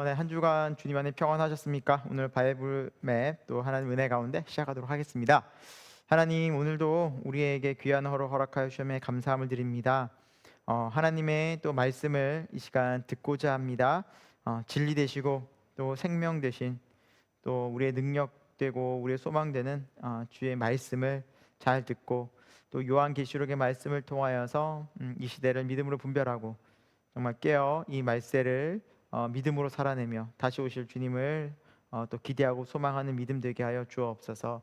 네, 한 주간 주님 안에 평안하셨습니까? 오늘 바이블 맵 또 하나님 은혜 가운데 시작하도록 하겠습니다. 하나님, 오늘도 우리에게 귀한 허로 허락하여 주심에 감사함을 드립니다. 하나님의 또 말씀을 이 시간 듣고자 합니다. 진리 되시고 또 생명 되신, 또 우리의 능력 되고 우리의 소망 되는 주의 말씀을 잘 듣고, 또 요한계시록의 말씀을 통하여서 이 시대를 믿음으로 분별하고 정말 깨어 이 말세를 믿음으로 살아내며 다시 오실 주님을 또 기대하고 소망하는 믿음 되게 하여 주옵소서.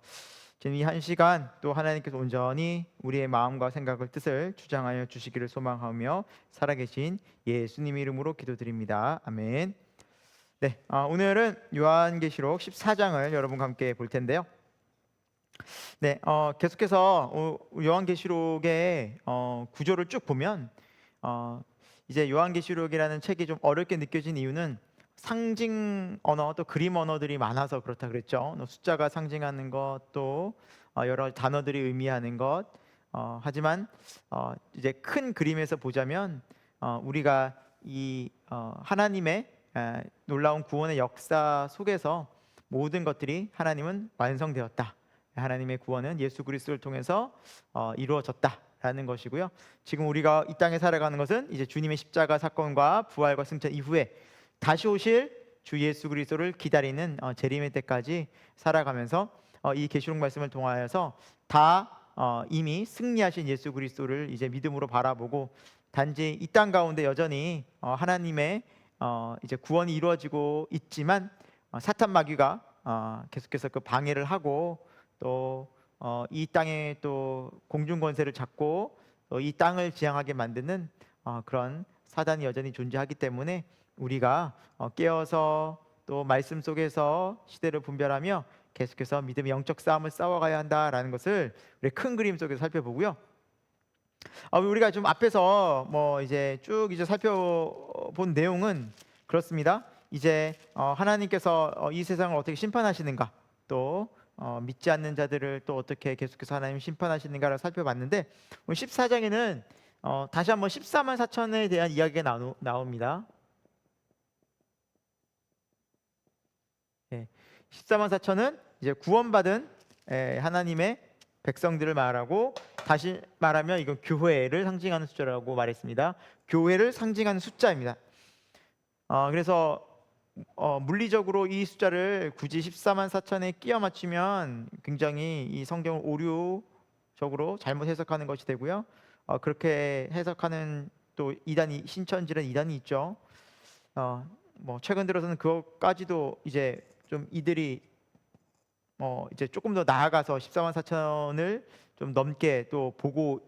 지금 이 한 시간 또 하나님께서 온전히 우리의 마음과 생각을, 뜻을 주장하여 주시기를 소망하며 살아계신 예수님 이름으로 기도드립니다. 아멘. 네, 오늘은 요한계시록 14장을 여러분과 함께 볼 텐데요. 네, 계속해서 요한계시록의 구조를 쭉 보면 이제 요한계시록이라는 책이 좀 어렵게 느껴진 이유는 상징 언어, 또 그림 언어들이 많아서 그렇다 그랬죠. 숫자가 상징하는 것, 또 여러 단어들이 의미하는 것. 하지만 이제 큰 그림에서 보자면 우리가 이 하나님의 놀라운 구원의 역사 속에서 모든 것들이 하나님은 완성되었다. 하나님의 구원은 예수 그리스도를 통해서 이루어졌다라는 것이고요. 지금 우리가 이 땅에 살아가는 것은 이제 주님의 십자가 사건과 부활과 승천 이후에 다시 오실 주 예수 그리스도를 기다리는 재림의 때까지 살아가면서 이 계시록 말씀을 통하여서 다 이미 승리하신 예수 그리스도를 이제 믿음으로 바라보고, 단지 이 땅 가운데 여전히 하나님의 이제 구원이 이루어지고 있지만 사탄 마귀가 계속해서 그 방해를 하고, 또 이 땅에 또 공중 권세를 잡고 또 이 땅을 지향하게 만드는 그런 사단이 여전히 존재하기 때문에 우리가 깨어서 또 말씀 속에서 시대를 분별하며 계속해서 믿음의 영적 싸움을 싸워가야 한다라는 것을 우리 큰 그림 속에서 살펴보고요. 우리가 좀 앞에서 뭐 이제 쭉 이제 살펴본 내용은 그렇습니다. 이제 하나님께서 이 세상을 어떻게 심판하시는가, 또 믿지 않는 자들을 또 어떻게 계속해서 하나님 심판하시는가를 살펴봤는데, 오늘 14장에는 다시 한번 14만 4천에 대한 이야기가 나옵니다. 14만 4천은 이제 구원받은 하나님의 백성들을 말하고, 다시 말하면 이건 교회를 상징하는 숫자라고 말했습니다. 교회를 상징하는 숫자입니다. 그래서 물리적으로 이 숫자를 굳이 14만 4천에 끼워 맞추면 굉장히 이 성경을 오류적으로 잘못 해석하는 것이 되고요. 그렇게 해석하는 또 이단이, 신천지라는 이단이 있죠. 뭐 최근 들어서는 그것까지도 이제 좀 이들이 이제 조금 더 나아가서 14만 4천을 좀 넘게 또 보고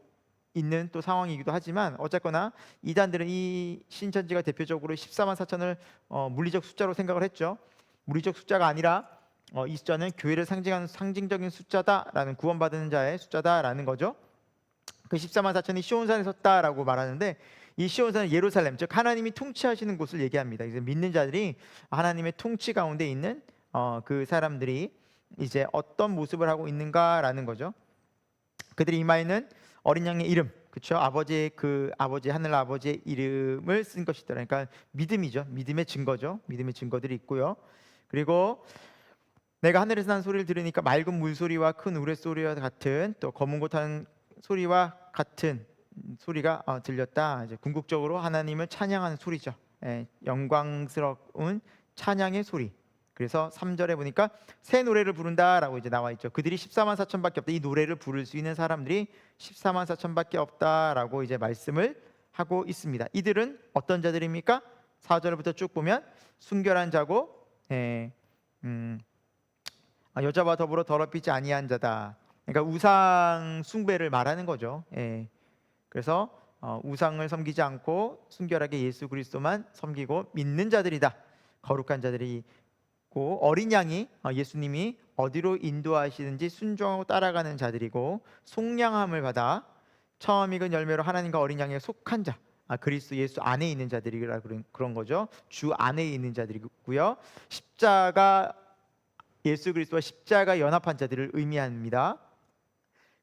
있는 또 상황이기도 하지만, 어쨌거나 이단들은 이 신천지가 대표적으로 14만 4천을 물리적 숫자로 생각을 했죠. 물리적 숫자가 아니라 이 숫자는 교회를 상징하는 상징적인 숫자다라는, 구원받은 자의 숫자다라는 거죠. 그 14만 4천이 시온산에 섰다라고 말하는데, 이 시온산은 예루살렘, 즉 하나님이 통치하시는 곳을 얘기합니다. 이제 믿는 자들이 하나님의 통치 가운데 있는 그 사람들이 이제 어떤 모습을 하고 있는가라는 거죠. 그들이 임하에는 어린 양의 이름, 그렇죠? 아버지 하늘 아버지의 이름을 쓴 것이더라. 그러니까 믿음이죠. 믿음의 증거죠. 믿음의 증거들이 있고요. 그리고 내가 하늘에서 난 소리를 들으니까 맑은 물소리와 큰 우레소리와 같은, 또 검은 곳 하는 소리와 같은 소리가 들렸다. 이제 궁극적으로 하나님을 찬양하는 소리죠. 영광스러운 찬양의 소리. 그래서 3절에 보니까 새 노래를 부른다라고 이제 나와 있죠. 그들이 14만 4천밖에 없다. 이 노래를 부를 수 있는 사람들이 14만 4천밖에 없다라고 이제 말씀을 하고 있습니다. 이들은 어떤 자들입니까? 4절부터 쭉 보면 순결한 자고, 여자와 더불어 더럽히지 아니한 자다. 그러니까 우상 숭배를 말하는 거죠. 그래서 우상을 섬기지 않고 순결하게 예수 그리스도만 섬기고 믿는 자들이다. 거룩한 자들이 고, 어린 양이 예수님이 어디로 인도하시든지 순종하고 따라가는 자들이고, 속량함을 받아 처음 익은 열매로 하나님과 어린 양에 속한 자, 그리스도 예수 안에 있는 자들이라 그런 거죠. 주 안에 있는 자들이고요. 십자가, 예수 그리스도와 십자가 연합한 자들을 의미합니다.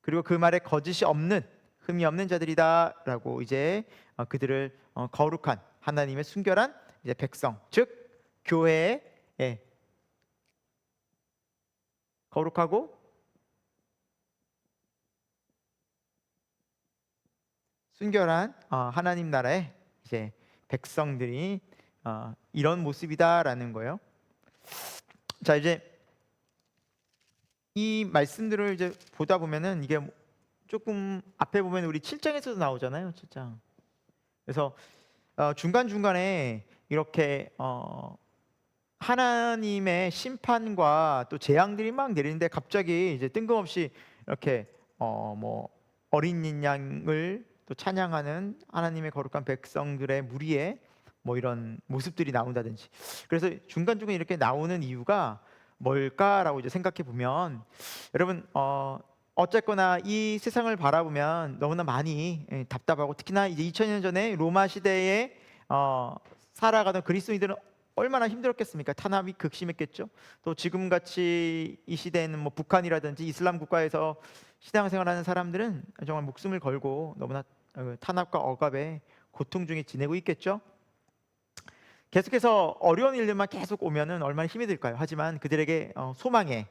그리고 그 말에 거짓이 없는, 흠이 없는 자들이다라고 이제 그들을 거룩한 하나님의 순결한 이제 백성, 즉 교회에 거룩하고 순결한 하나님 나라의 이제 백성들이 이런 모습이다라는 거예요. 자, 이제 이 말씀들을 이제 보다 보면은 이게 조금 앞에 보면 우리 7장에서도 나오잖아요. 7장. 그래서 중간중간에 이렇게 하나님의 심판과 또 재앙들이 막 내리는데 갑자기 이제 뜬금없이 이렇게 뭐 어린 양을 또 찬양하는 하나님의 거룩한 백성들의 무리에 뭐 이런 모습들이 나온다든지. 그래서 중간중간 이렇게 나오는 이유가 뭘까라고 이제 생각해 보면, 여러분 어쨌거나 이 세상을 바라보면 너무나 많이 답답하고, 특히나 이제 2000년 전에 로마 시대에 살아가던 그리스도인들은 얼마나 힘들었겠습니까? 탄압이 극심했겠죠. 또 지금같이 이 시대에는 뭐 북한이라든지 이슬람 국가에서 신앙생활하는 사람들은 정말 목숨을 걸고 너무나 탄압과 억압에 고통 중에 지내고 있겠죠. 계속해서 어려운 일들만 계속 오면은 얼마나 힘이 들까요? 하지만 그들에게 소망의,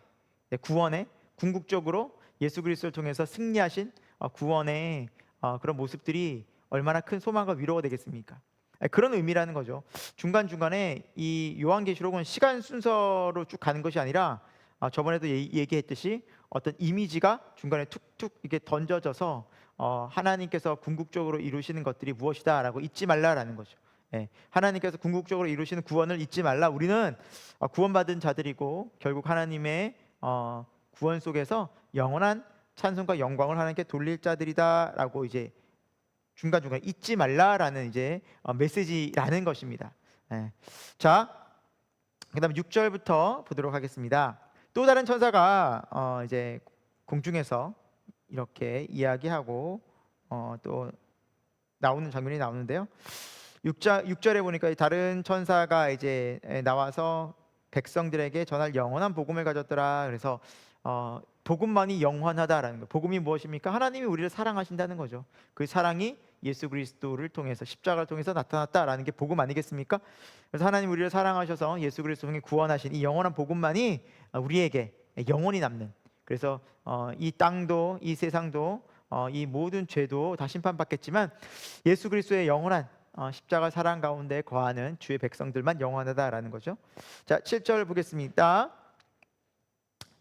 구원의, 궁극적으로 예수 그리스도를 통해서 승리하신 구원의 그런 모습들이 얼마나 큰 소망과 위로가 되겠습니까? 그런 의미라는 거죠. 중간중간에 이 요한계시록은 시간 순서로 쭉 가는 것이 아니라 저번에도 얘기했듯이 어떤 이미지가 중간에 툭툭 이렇게 던져져서 하나님께서 궁극적으로 이루시는 것들이 무엇이다라고 잊지 말라라는 거죠. 하나님께서 궁극적으로 이루시는 구원을 잊지 말라. 우리는 구원받은 자들이고 결국 하나님의 구원 속에서 영원한 찬송과 영광을 하나님께 돌릴 자들이다라고 이제 중간중간 잊지 말라라는 이제 메시지라는 것입니다. 자, 그다음 6절부터 보도록 하겠습니다. 또 다른 천사가 이제 공중에서 이렇게 이야기하고 또 나오는 장면이 나오는데요. 6절에 보니까 다른 천사가 이제 나와서 백성들에게 전할 영원한 복음을 가졌더라. 그래서 복음만이 영원하다라는 거. 복음이 무엇입니까? 하나님이 우리를 사랑하신다는 거죠. 그 사랑이 예수 그리스도를 통해서, 십자가를 통해서 나타났다라는 게 복음 아니겠습니까? 그래서 하나님 우리를 사랑하셔서 예수 그리스도 통해 구원하신 이 영원한 복음만이 우리에게 영원히 남는, 그래서 이 땅도 이 세상도 이 모든 죄도 다 심판받겠지만 예수 그리스도의 영원한 십자가 사랑 가운데 거하는 주의 백성들만 영원하다라는 거죠. 자, 7절 보겠습니다.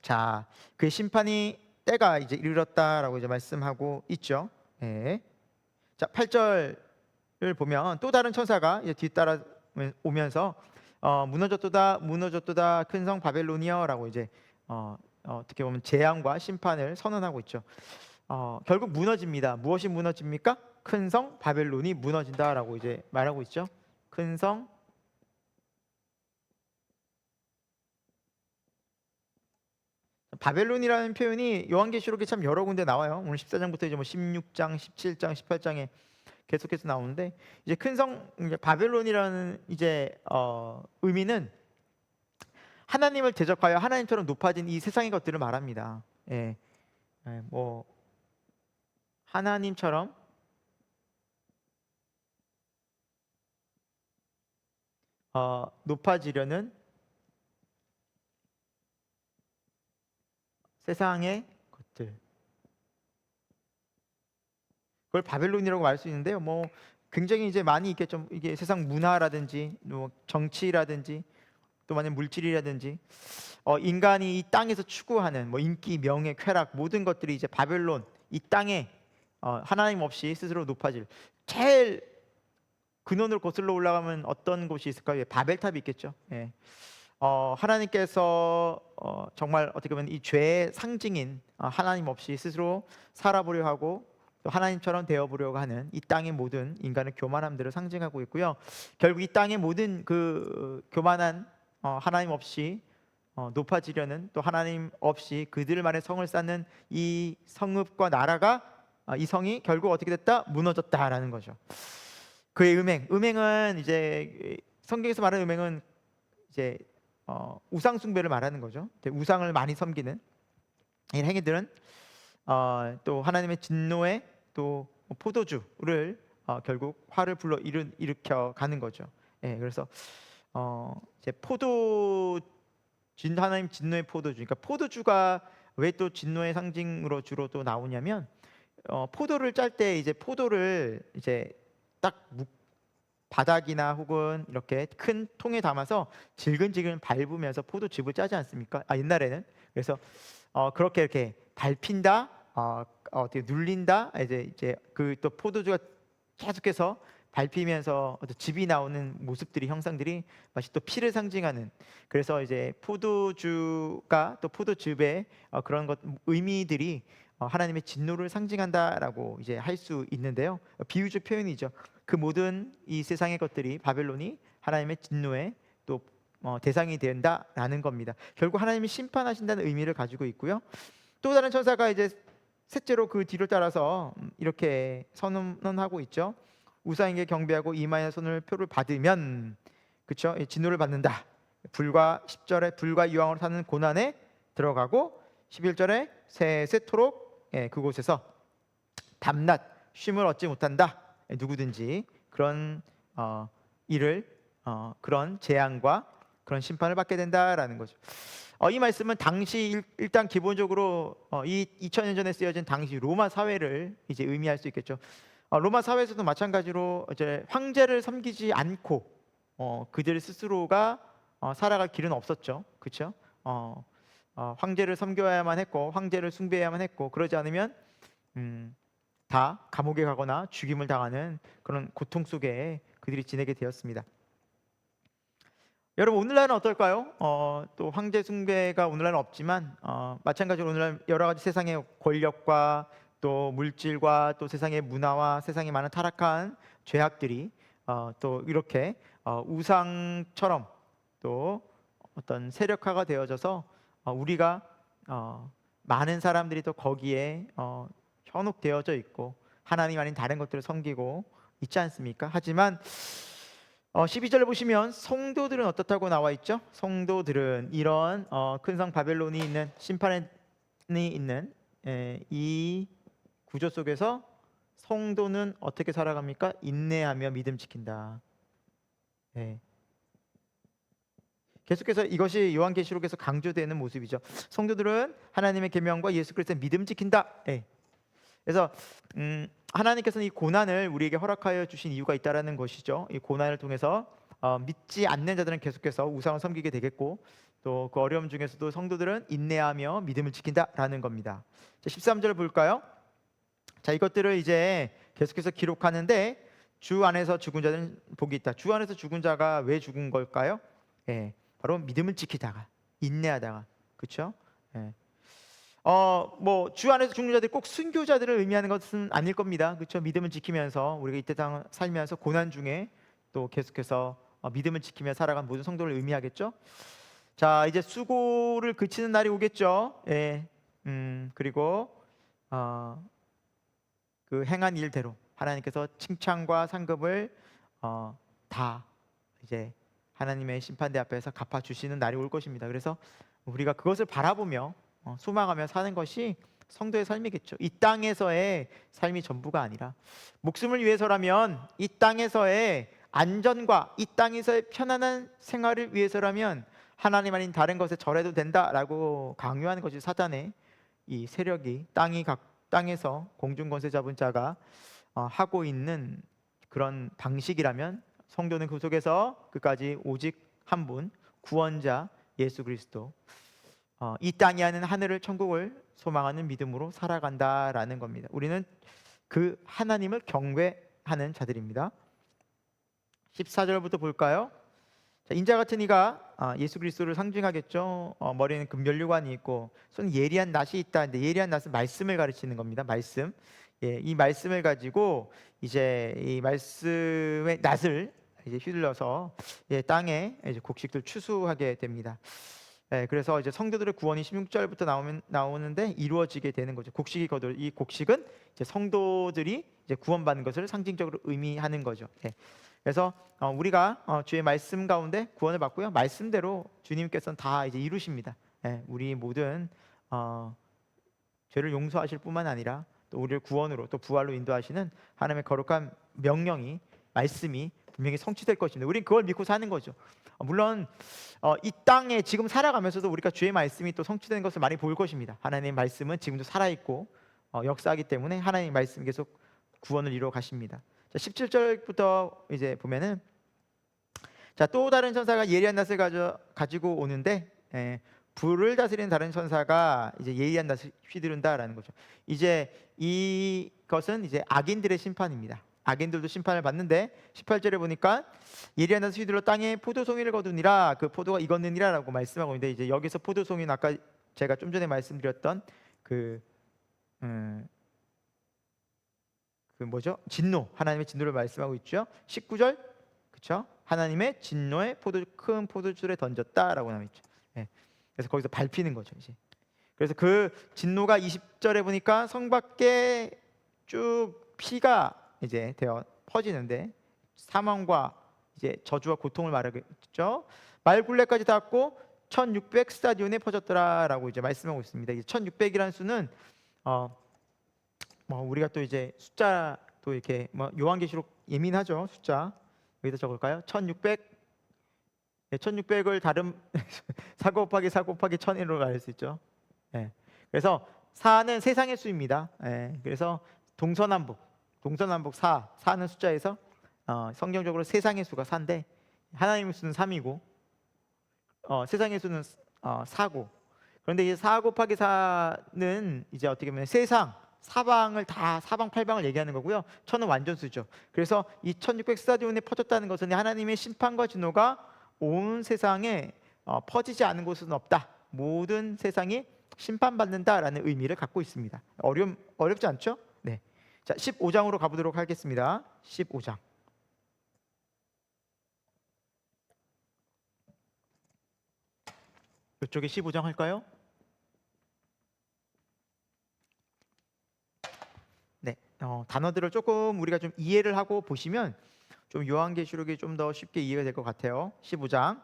자, 그 심판이 때가 이제 이르렀다라고 이제 말씀하고 있죠. 자, 8절을 보면 또 다른 천사가 이제 뒤따라 오면서 무너졌도다 무너졌도다 큰 성 바벨론이여라고 이제 어떻게 보면 재앙과 심판을 선언하고 있죠. 결국 무너집니다. 무엇이 무너집니까? 큰 성 바벨론이 무너진다라고 이제 말하고 있죠. 큰 성 바벨론이라는 표현이 요한계시록에 참 여러 군데 나와요. 오늘 14장부터 이제 뭐 16장, 17장, 18장에 계속해서 나오는데, 이제 큰 성 바벨론이라는 이제 의미는 하나님을 대적하여 하나님처럼 높아진 이 세상의 것들을 말합니다. 뭐 하나님처럼 높아지려는 세상의 것들, 그걸 바벨론이라고 말 수 있는데요. 뭐 굉장히 이제 많이 있겠죠. 이게 세상 문화라든지 뭐 정치라든지 또 만약 물질이라든지 인간이 이 땅에서 추구하는 뭐 인기, 명예, 쾌락, 모든 것들이 이제 바벨론, 이 땅에 하나님 없이 스스로 높아질, 제일 근원으로 거슬러 올라가면 어떤 곳이 있을까요? 바벨탑이 있겠죠. 하나님께서 정말 어떻게 보면 이 죄의 상징인 하나님 없이 스스로 살아보려 하고 또 하나님처럼 되어보려고 하는 이 땅의 모든 인간의 교만함들을 상징하고 있고요. 결국 이 땅의 모든 그 교만한 하나님 없이 높아지려는, 또 하나님 없이 그들만의 성을 쌓는 이 성읍과 나라가 이 성이 결국 어떻게 됐다? 무너졌다라는 거죠. 그의 음행은 이제 성경에서 말하는 음행은 이제 우상 숭배를 말하는 거죠. 우상을 많이 섬기는 이 행위들은 또 하나님의 진노의 또 포도주를 결국 화를 불러 일으켜 가는 거죠. 그래서 이제 하나님 진노의 포도주. 그러니까 포도주가 왜 또 진노의 상징으로 주로 또 나오냐면 포도를 짤 때 이제 포도를 이제 딱 바닥이나 혹은 이렇게 큰 통에 담아서 질근질근 밟으면서 포도즙을 짜지 않습니까? 옛날에는. 그래서 그렇게 이렇게 밟힌다, 어떻게 눌린다, 이제 그 또 포도주가 계속해서 밟히면서 어떤 즙이 나오는 모습들이 형상들이 마치 또 피를 상징하는. 그래서 이제 포도주가 또 포도즙의 그런 것 의미들이 하나님의 진노를 상징한다라고 이제 할 수 있는데요. 비유적 표현이죠. 그 모든 이 세상의 것들이 바벨론이 하나님의 진노의 또 대상이 된다라는 겁니다. 결국 하나님이 심판하신다는 의미를 가지고 있고요. 또 다른 천사가 이제 셋째로 그 뒤를 따라서 이렇게 선언하고 있죠. 우상에게 경배하고 이마에 손을 표를 받으면, 그렇죠? 진노를 받는다. 불과 10절에 불과 이왕으로 사는 고난에 들어가고 11절에 세세토록 그곳에서 밤낮 쉼을 얻지 못한다. 누구든지 그런 일을 그런 재앙과 그런 심판을 받게 된다라는 거죠. 이 말씀은 당시 일단 기본적으로 이 2000년 전에 쓰여진 당시 로마 사회를 이제 의미할 수 있겠죠. 로마 사회에서도 마찬가지로 이제 황제를 섬기지 않고 그들 스스로가 살아갈 길은 없었죠. 그렇죠? 황제를 섬겨야만 했고 황제를 숭배해야만 했고 그러지 않으면 다 감옥에 가거나 죽임을 당하는 그런 고통 속에 그들이 지내게 되었습니다. 여러분 오늘날은 어떨까요? 또 황제 숭배가 오늘날은 없지만 마찬가지로 오늘날 여러 가지 세상의 권력과 또 물질과 또 세상의 문화와 세상에 많은 타락한 죄악들이 또 이렇게 우상처럼 또 어떤 세력화가 되어져서 우리가 많은 사람들이 또 거기에 현혹되어져 있고 하나님 아닌 다른 것들을 섬기고 있지 않습니까? 하지만 12절을 보시면 성도들은 어떻다고 나와 있죠? 성도들은 이런 큰 성 바벨론이 있는 심판이 있는 이 구조 속에서 성도는 어떻게 살아갑니까? 인내하며 믿음 지킨다. 네. 계속해서 이것이 요한계시록에서 강조되는 모습이죠. 성도들은 하나님의 계명과 예수 그리스도의 믿음 지킨다. 네. 그래서 하나님께서는 이 고난을 우리에게 허락하여 주신 이유가 있다라는 것이죠. 이 고난을 통해서 믿지 않는 자들은 계속해서 우상을 섬기게 되겠고 또 그 어려움 중에서도 성도들은 인내하며 믿음을 지킨다라는 겁니다. 자, 13절을 볼까요? 자, 이것들을 이제 계속해서 기록하는데 주 안에서 죽은 자들은 복이 있다. 주 안에서 죽은 자가 왜 죽은 걸까요? 바로 믿음을 지키다가 인내하다가, 그렇죠? 뭐 주 안에서 죽는 자들이 꼭 순교자들을 의미하는 것은 아닐 겁니다. 그렇죠? 믿음을 지키면서 우리가 이때 살면서 고난 중에 또 계속해서 믿음을 지키며 살아간 모든 성도를 의미하겠죠. 자, 이제 수고를 그치는 날이 오겠죠. 그리고 그 행한 일대로 하나님께서 칭찬과 상급을 다 이제 하나님의 심판대 앞에서 갚아 주시는 날이 올 것입니다. 그래서 우리가 그것을 바라보며 소망하며 사는 것이 성도의 삶이겠죠. 이 땅에서의 삶이 전부가 아니라 목숨을 위해서라면, 이 땅에서의 안전과 이 땅에서의 편안한 생활을 위해서라면 하나님 아닌 다른 것에 절해도 된다라고 강요하는 것이 사단의 이 세력이 땅에서 공중 권세 잡은 자가 하고 있는 그런 방식이라면 성도는 그 속에서 끝까지 오직 한 분 구원자 예수 그리스도, 이 땅이 아닌 하늘을 천국을 소망하는 믿음으로 살아간다라는 겁니다. 우리는 그 하나님을 경외하는 자들입니다. 14절부터 볼까요? 자, 인자 같은 이가 예수 그리스도를 상징하겠죠. 머리에는 금면류관이 있고 손 예리한 낫이 있다. 근데 예리한 낫은 말씀을 가르치는 겁니다. 말씀. 이 말씀을 가지고 이제 이 말씀의 낫을 이제 휘둘러서 땅에 이제 곡식들 추수하게 됩니다. 그래서 이제 성도들의 구원이 16절부터 나오는데 이루어지게 되는 거죠. 곡식이 거둘 이 곡식은 이제 성도들이 이제 구원받는 것을 상징적으로 의미하는 거죠. 그래서 우리가 주의 말씀 가운데 구원을 받고요. 말씀대로 주님께서는 다 이제 이루십니다. 우리 모든 죄를 용서하실 뿐만 아니라 또 우리를 구원으로 또 부활로 인도하시는 하나님의 거룩한 명령이 말씀이 분명히 성취될 것입니다. 우리는 그걸 믿고 사는 거죠. 물론 이 땅에 지금 살아가면서도 우리가 주의 말씀이 또 성취되는 것을 많이 볼 것입니다. 하나님의 말씀은 지금도 살아있고 역사하기 때문에 하나님의 말씀이 계속 구원을 이루어 가십니다. 자, 17절부터 이제 보면은, 자, 또 다른 천사가 예리한 낫을 가지고 오는데, 불을 다스리는 다른 천사가 이제 예리한 낫을 휘두른다라는 거죠. 이제 이것은 이제 악인들의 심판입니다. 악인들도 심판을 받는데 18절에 보니까 예리한 낫을 휘둘러 땅에 포도송이를 거두니라, 그 포도가 익었느니라라고 말씀하고 있는데, 이제 여기서 포도송이는 아까 제가 좀 전에 말씀드렸던 그 뭐죠? 진노, 하나님의 진노를 말씀하고 있죠. 19절, 그렇죠? 하나님의 진노의 큰 포도줄에 던졌다라고 나와 있죠. 그래서 거기서 밟히는 거죠, 이제. 그래서 그 진노가 20절에 보니까 성 밖에 쭉 피가 이제 되어 퍼지는데, 사망과 이제 저주와 고통을 말하겠죠. 말굴레까지 닿았고 1600 스타디온에 퍼졌더라라고 이제 말씀하고 있습니다. 이 1600이라는 수는 우리가 또 이제 숫자 또 이렇게 요한계시록 예민하죠. 숫자 여기다 적을까요? 1600. 1600을 다른 4 곱하기 4 곱하기 1000으로 갈 수 있죠. 그래서 4는 세상의 수입니다. 그래서 동서남북 4는 숫자에서 성경적으로 세상의 수가 4인데 하나님의 수는 3이고 세상의 수는 4고, 그런데 이 4 곱하기 4는 이제 어떻게 보면 세상 사방을 다 사방팔방을 얘기하는 거고요. 1000은 완전수죠. 그래서 이 1600 스타디온에 퍼졌다는 것은 하나님의 심판과 진노가 온 세상에 퍼지지 않은 곳은 없다. 모든 세상이 심판받는다라는 의미를 갖고 있습니다. 어렵지 않죠? 네. 자, 15장으로 가보도록 하겠습니다. 15장. 이쪽에 15장 할까요? 네. 단어들을 조금 우리가 좀 이해를 하고 보시면 좀 요한계시록이 좀 더 쉽게 이해가 될 것 같아요. 15장.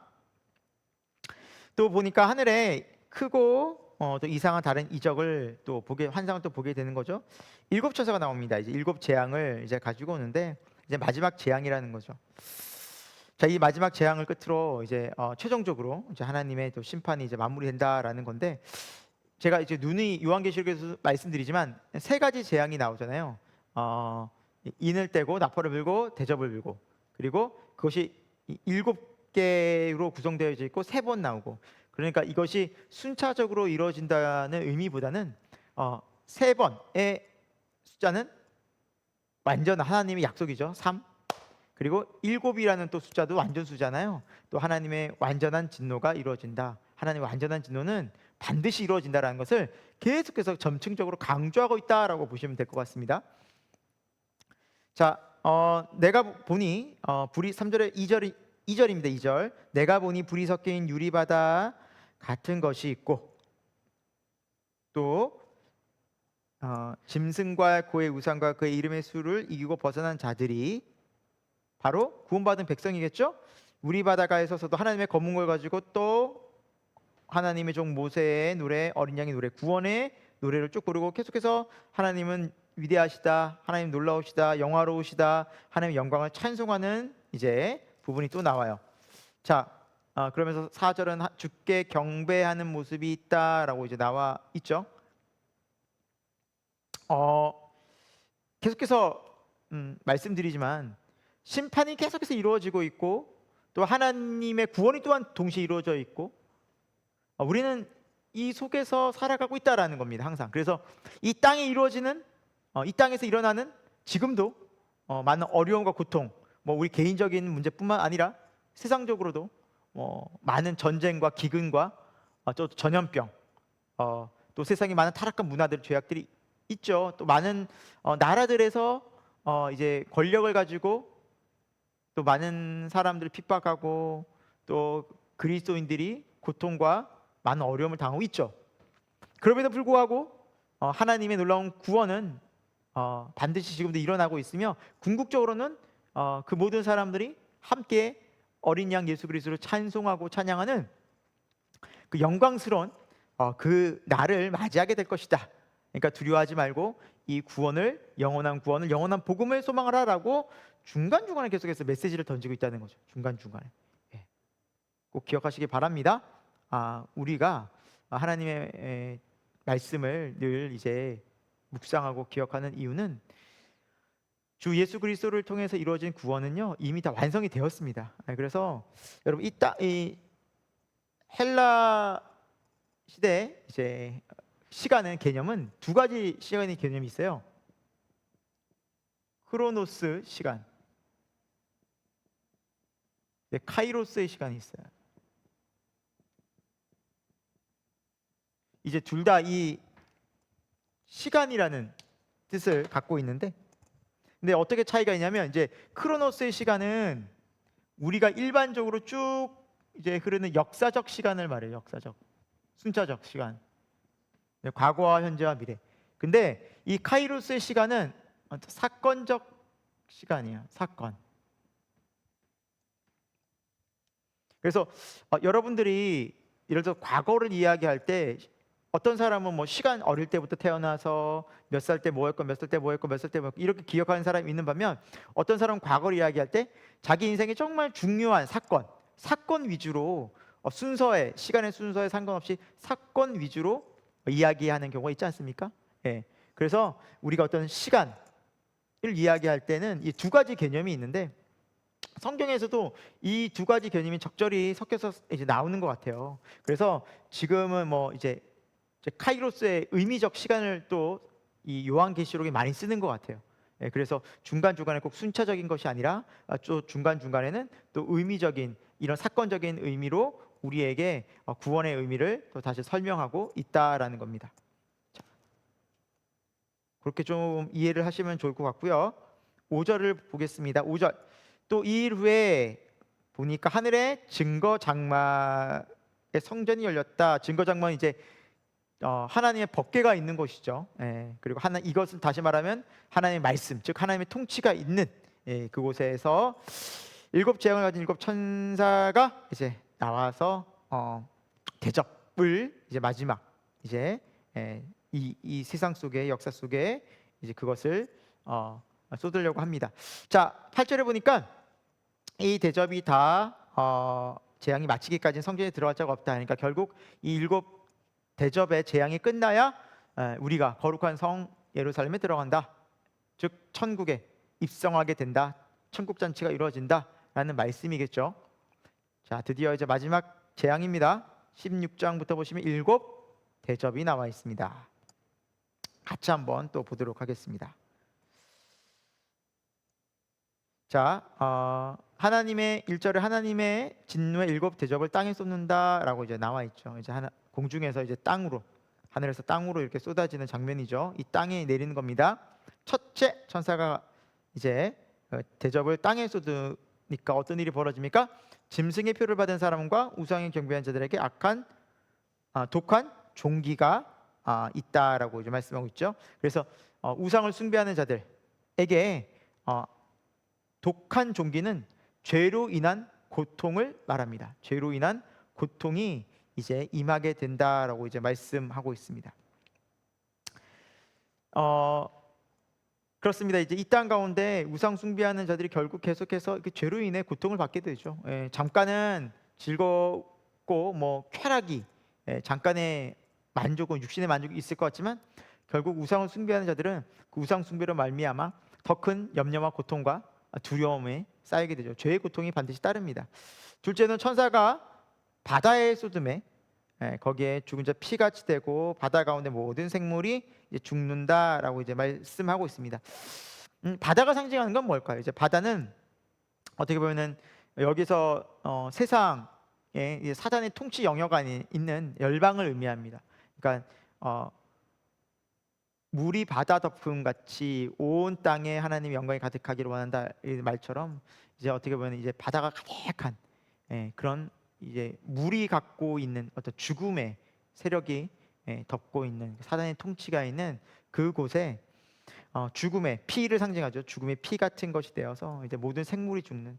또 보니까 하늘에 크고 또 이상한 다른 이적을 또 환상을 또 보게 되는 거죠. 7 처사가 나옵니다. 이제 7 재앙을 이제 가지고 오는데, 이제 마지막 재앙이라는 거죠. 자, 이 마지막 재앙을 끝으로 이제 최종적으로 이제 하나님의 또 심판이 이제 마무리된다라는 건데, 제가 이제 누누이 요한계시록에서 말씀드리지만 3가지 재앙이 나오잖아요. 인을 떼고 나팔을 불고 대접을 불고, 그리고 그것이 7개로 구성되어 있고 3번 나오고, 그러니까 이것이 순차적으로 이루어진다는 의미보다는 3번의 숫자는 완전 하나님의 약속이죠. 3. 그리고 7이라는 또 숫자도 완전수잖아요. 또 하나님의 완전한 진노가 이루어진다. 하나님의 완전한 진노는 반드시 이루어진다라는 것을 계속해서 점층적으로 강조하고 있다라고 보시면 될 것 같습니다. 자, 내가 보니 불이 3절에 2절입니다. 2절. 내가 보니 불이 섞인 유리바다 같은 것이 있고, 또 짐승과 그의 우상과 그의 이름의 수를 이기고 벗어난 자들이 바로 구원받은 백성이겠죠. 유리바다가에 서서도 하나님의 검은 걸 가지고 또 하나님의 종 모세의 노래, 어린 양의 노래, 구원의 노래를 쭉 부르고, 계속해서 하나님은 위대하시다, 하나님 놀라우시다, 영화로우시다, 하나님의 영광을 찬송하는 이제 부분이 또 나와요. 자, 그러면서 4절은 주께 경배하는 모습이 있다라고 이제 나와 있죠. 계속해서 말씀드리지만 심판이 계속해서 이루어지고 있고, 또 하나님의 구원이 또한 동시에 이루어져 있고, 우리는 이 속에서 살아가고 있다라는 겁니다. 항상. 그래서 이 땅에 이루어지는 이 땅에서 일어나는 지금도 많은 어려움과 고통, 우리 개인적인 문제뿐만 아니라 세상적으로도 많은 전쟁과 기근과 또 전염병, 또 세상에 많은 타락한 문화들, 죄악들이 있죠. 또 많은 나라들에서 이제 권력을 가지고 또 많은 사람들을 핍박하고, 또 그리스도인들이 고통과 많은 어려움을 당하고 있죠. 그럼에도 불구하고 하나님의 놀라운 구원은 반드시 지금도 일어나고 있으며, 궁극적으로는 그 모든 사람들이 함께 어린 양 예수 그리스도를 찬송하고 찬양하는 그 영광스러운 그 날을 맞이하게 될 것이다 그러니까 두려워하지 말고 이 구원을, 영원한 구원을, 영원한 복음을 소망하라라고 중간중간에 계속해서 메시지를 던지고 있다는 거죠. 중간중간에. 예. 꼭 기억하시기 바랍니다. 우리가 하나님의 말씀을 늘 이제 묵상하고 기억하는 이유는 주 예수 그리스도를 통해서 이루어진 구원은요 이미 다 완성이 되었습니다. 그래서 여러분 이 헬라 시대 이제 시간의 개념은 두 가지 시간의 개념이 있어요. 크로노스 시간, 카이로스의 시간이 있어요. 이제 둘 다 이 시간이라는 뜻을 갖고 있는데, 근데 어떻게 차이가 있냐면 이제 크로노스의 시간은 우리가 일반적으로 쭉 이제 흐르는 역사적 시간을 말해요. 역사적, 순차적 시간, 과거와 현재와 미래. 근데 이 카이로스의 시간은 사건적 시간이에요. 사건. 그래서 여러분들이 예를 들어 과거를 이야기할 때 어떤 사람은 뭐 시간 어릴 때부터 태어나서 몇 살 때 뭐 했고 몇 살 때 뭐 했고 몇 살 때 뭐 했고 이렇게 기억하는 사람이 있는 반면, 어떤 사람은 과거를 이야기할 때 자기 인생에 정말 중요한 사건 위주로 순서에, 시간의 순서에 상관없이 사건 위주로 이야기하는 경우가 있지 않습니까? 예. 그래서 우리가 어떤 시간을 이야기할 때는 이 두 가지 개념이 있는데, 성경에서도 이 두 가지 개념이 적절히 섞여서 이제 나오는 것 같아요. 그래서 지금은 뭐 이제 카이로스의 의미적 시간을 또 이 요한계시록에 많이 쓰는 것 같아요. 예, 그래서 중간중간에 꼭 순차적인 것이 아니라 또 중간중간에는 또 의미적인, 이런 사건적인 의미로 우리에게 구원의 의미를 또 다시 설명하고 있다라는 겁니다. 자, 그렇게 좀 이해를 하시면 좋을 것 같고요. 5절을 보겠습니다. 5절. 또 이 일 후에 보니까 하늘에 증거 장막의 성전이 열렸다. 증거 장막은 이제 하나님의 법궤가 있는 곳이죠. 예, 그리고 이것은 다시 말하면 하나님의 말씀, 즉 하나님의 통치가 있는 그곳에서 일곱 재앙을 가진 일곱 천사가 이제 나와서 대접을 이제 마지막 이제 이 세상 속에, 역사 속에 이제 그것을 쏟으려고 합니다. 자, 8절에 보니까 이 대접이 다 재앙이 마치기까지는 성전에 들어갈 자가 없다. 그러니까 결국 이 일곱 대접의 재앙이 끝나야 우리가 거룩한 성 예루살렘에 들어간다. 즉 천국에 입성하게 된다. 천국 잔치가 이루어진다라는 말씀이겠죠. 자, 드디어 이제 마지막 재앙입니다. 16장부터 보시면 일곱 대접이 나와 있습니다. 같이 한번 또 보도록 하겠습니다. 자, 하나님의 1절에 하나님의 진노의 일곱 대접을 땅에 쏟는다라고 이제 나와 있죠. 이제 공중에서 이제 땅으로, 하늘에서 땅으로 이렇게 쏟아지는 장면이죠. 이 땅에 내리는 겁니다. 첫째 천사가 이제 대접을 땅에 쏟으니까 어떤 일이 벌어집니까? 짐승의 표를 받은 사람과 우상에 경배한 자들에게 독한 종기가 있다라고 이제 말씀하고 있죠. 그래서 우상을 숭배하는 자들에게 독한 종기는 죄로 인한 고통을 말합니다. 죄로 인한 고통이 이제 임하게 된다라고 이제 말씀하고 있습니다. 그렇습니다. 이제 이 땅 가운데 우상 숭배하는 자들이 결국 계속해서 그 죄로 인해 고통을 받게 되죠. 잠깐은 즐겁고 뭐 쾌락이, 잠깐의 만족은, 육신의 만족이 있을 것 같지만 결국 우상을 숭배하는 자들은 그 우상 숭배로 말미암아 더 큰 염려와 고통과 두려움에 쌓이게 되죠. 죄의 고통이 반드시 따릅니다. 둘째는 천사가 바다에 쏟음에 거기에 죽은 자 피같이 되고 바다 가운데 모든 생물이 이제 죽는다라고 이제 말씀하고 있습니다. 바다가 상징하는 건 뭘까요? 이제 바다는 어떻게 보면은 여기서 세상에 사단의 통치 영역 안에 있는 열방을 의미합니다. 그러니까 물이 바다 덮음 같이 온 땅에 하나님의 영광이 가득하기를 원한다, 이 말처럼 이제 어떻게 보면 이제 바다가 가득한 그런 이제 물이 갖고 있는 어떤 죽음의 세력이 덮고 있는 사단의 통치가 있는 그곳에 죽음의 피를 상징하죠. 죽음의 피 같은 것이 되어서 이제 모든 생물이 죽는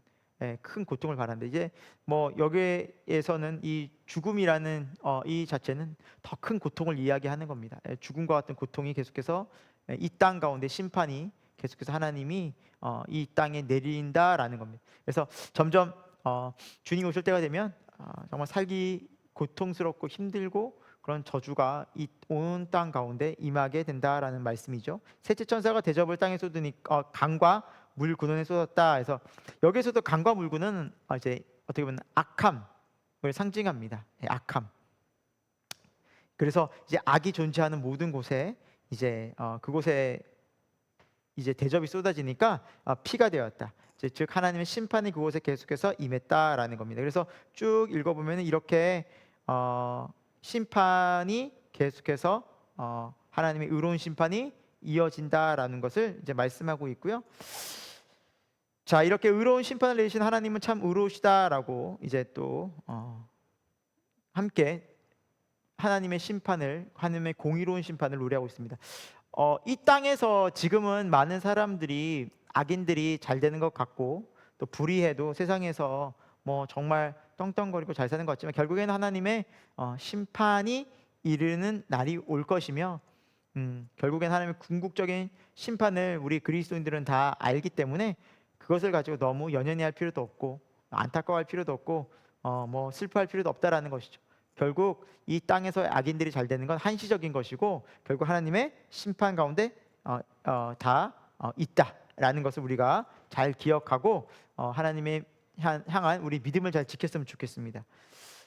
큰 고통을 받았는데 이제 뭐 여기에서는 이 죽음이라는 이 자체는 더 큰 고통을 이야기하는 겁니다. 죽음과 같은 고통이 계속해서 이 땅 가운데 심판이 계속해서 하나님이 이 땅에 내린다라는 겁니다. 그래서 점점 주님 오실 때가 되면 정말 살기 고통스럽고 힘들고 그런 저주가 이 온 땅 가운데 임하게 된다라는 말씀이죠. 셋째 천사가 대접을 땅에 쏟으니 강과 물 근원에 쏟았다 해서 여기서도 강과 물 근원은 이제 어떻게 보면 악함을 상징합니다. 악함. 그래서 이제 악이 존재하는 모든 곳에 이제 그곳에 이제 대접이 쏟아지니까 피가 되었다. 즉 하나님의 심판이 그곳에 계속해서 임했다라는 겁니다. 그래서 쭉 읽어보면 이렇게 심판이 계속해서 하나님의 의로운 심판이 이어진다라는 것을 이제 말씀하고 있고요. 자, 이렇게 의로운 심판을 내리신 하나님은 참 의로우시다라고 이제 또 함께 하나님의 심판을, 하나님의 공의로운 심판을 노래하고 있습니다. 이 땅에서 지금은 많은 사람들이 악인들이 잘 되는 것 같고 또 불의해도 세상에서 뭐 정말 떵떵거리고 잘 사는 것 같지만 결국에는 하나님의 심판이 이르는 날이 올 것이며 결국엔 하나님의 궁극적인 심판을 우리 그리스도인들은 다 알기 때문에 그것을 가지고 너무 연연해 할 필요도 없고 안타까워할 필요도 없고 뭐 슬퍼할 필요도 없다라는 것이죠. 결국 이 땅에서 악인들이 잘 되는 건 한시적인 것이고 결국 하나님의 심판 가운데 다 있다라는 것을 우리가 잘 기억하고 하나님의 향한 우리 믿음을 잘 지켰으면 좋겠습니다.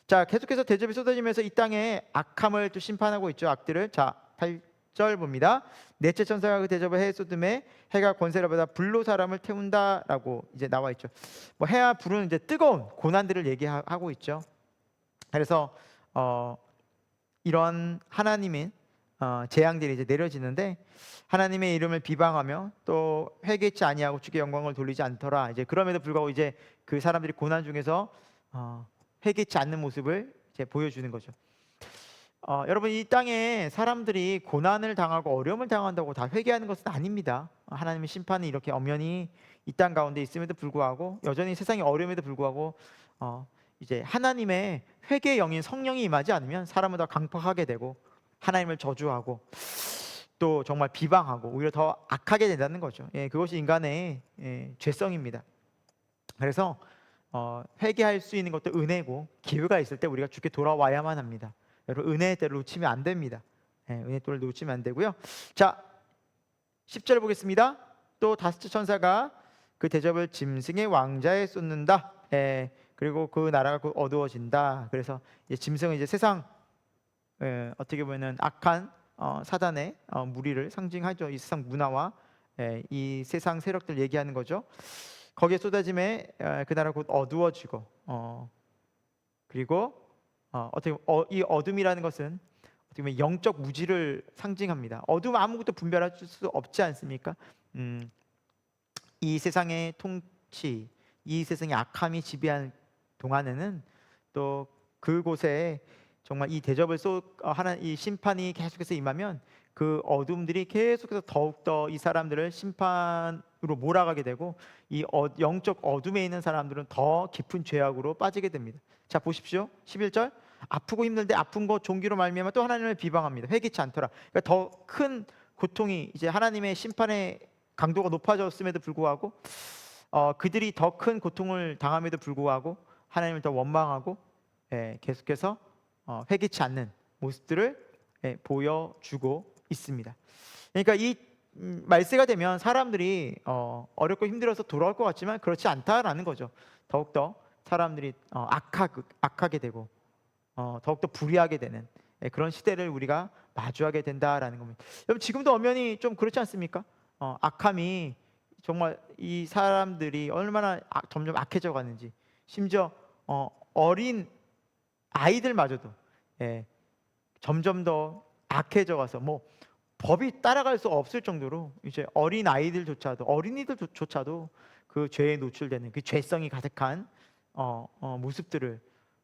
자, 계속해서 대접이 쏟아지면서 이 땅에 악함을 또 심판하고 있죠. 악들을. 자, 8절 봅니다. 넷째 천사가 그 대접을 해에 쏟음에 해가 권세를 받아 불로 사람을 태운다라고 이제 나와 있죠. 뭐 해와 불은 이제 뜨거운 고난들을 얘기하고 있죠. 그래서 이런 하나님의 재앙들이 이제 내려지는데 하나님의 이름을 비방하며 또 회개치 아니하고 주께 영광을 돌리지 않더라. 이제 그럼에도 불구하고 이제 그 사람들이 고난 중에서 회개치 않는 모습을 이제 보여주는 거죠. 여러분, 이 땅에 사람들이 고난을 당하고 어려움을 당한다고 다 회개하는 것은 아닙니다. 하나님의 심판이 이렇게 엄연히 이 땅 가운데 있음에도 불구하고 여전히 세상이 어려움에도 불구하고 이제 하나님의 회개의 영인 성령이 임하지 않으면 사람은 더 강팍하게 되고 하나님을 저주하고 또 정말 비방하고 오히려 더 악하게 된다는 거죠. 그것이 인간의 죄성입니다. 그래서 회개할 수 있는 것도 은혜고 기회가 있을 때 우리가 주께 돌아와야만 합니다. 여러분, 은혜의 때를 놓치면 안 됩니다. 은혜의 때를 놓치면 안 되고요. 자, 10절 보겠습니다. 또 다섯째 천사가 그 대접을 짐승의 왕자에 쏟는다. 그리고 그 나라가 곧 어두워진다. 그래서 이제 짐승은 이제 세상 어떻게 보면은 악한 사단의 무리를 상징하죠. 이 세상 문화와 이 세상 세력들 얘기하는 거죠. 거기에 쏟아짐에 그 나라 곧 어두워지고 그리고 어떻게 이 어둠이라는 것은 어떻게 보면 영적 무지를 상징합니다. 어둠 아무것도 분별할 수 없지 않습니까? 이 세상의 통치, 이 세상의 악함이 지배하는 동안에는 또 그곳에 정말 이 대접을 이 심판이 계속해서 임하면 그 어둠들이 계속해서 더욱더 이 사람들을 심판으로 몰아가게 되고 이 영적 어둠에 있는 사람들은 더 깊은 죄악으로 빠지게 됩니다. 자, 보십시오. 11절. 아프고 힘든데 아픈 것 종기로 말미암아 또 하나님을 비방합니다. 회개치 않더라. 그러니까 더 큰 고통이 이제 하나님의 심판의 강도가 높아졌음에도 불구하고 그들이 더 큰 고통을 당함에도 불구하고 하나님을 더 원망하고 계속해서 회개치 않는 모습들을 보여주고 있습니다. 그러니까 이 말세가 되면 사람들이 어렵고 힘들어서 돌아올 것 같지만 그렇지 않다라는 거죠. 더욱더 사람들이 악하게 되고 더욱더 불의하게 되는 그런 시대를 우리가 마주하게 된다라는 겁니다. 여러분, 지금도 엄연히 좀 그렇지 않습니까? 악함이 정말 이 사람들이 얼마나 점점 악해져 가는지, 심지어 어린 아이들마저도 점점 더 악해져 가서 뭐 법이 따라갈 수 없을 정도로 이제 어린 아이들조차도 어린이들조차도 그 죄에 노출되는 그 죄성이 가득한 모습들을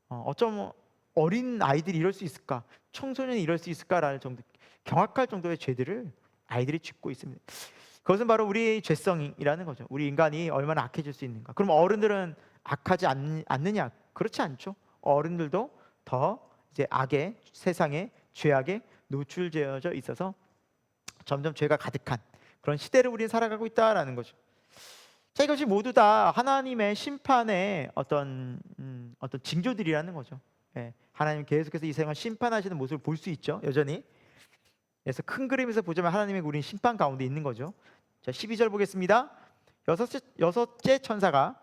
어쩜 어린 아이들이 이럴 수 있을까, 청소년이 이럴 수 있을까라는 정도 경악할 정도의 죄들을 아이들이 짓고 있습니다. 그것은 바로 우리의 죄성이라는 거죠. 우리 인간이 얼마나 악해질 수 있는가. 그럼 어른들은 악하지 않느냐? 그렇지 않죠. 어른들도 더 이제 악의 세상의 죄악에 노출되어져 있어서 점점 죄가 가득한 그런 시대를 우리는 살아가고 있다라는 거죠. 자, 이것이 모두 다 하나님의 심판의 어떤 징조들이라는 거죠. 예, 하나님 계속해서 이 세상을 심판하시는 모습을 볼 수 있죠, 여전히. 그래서 큰 그림에서 보자면 하나님의 우리는 심판 가운데 있는 거죠. 자, 12절 보겠습니다. 여섯째 천사가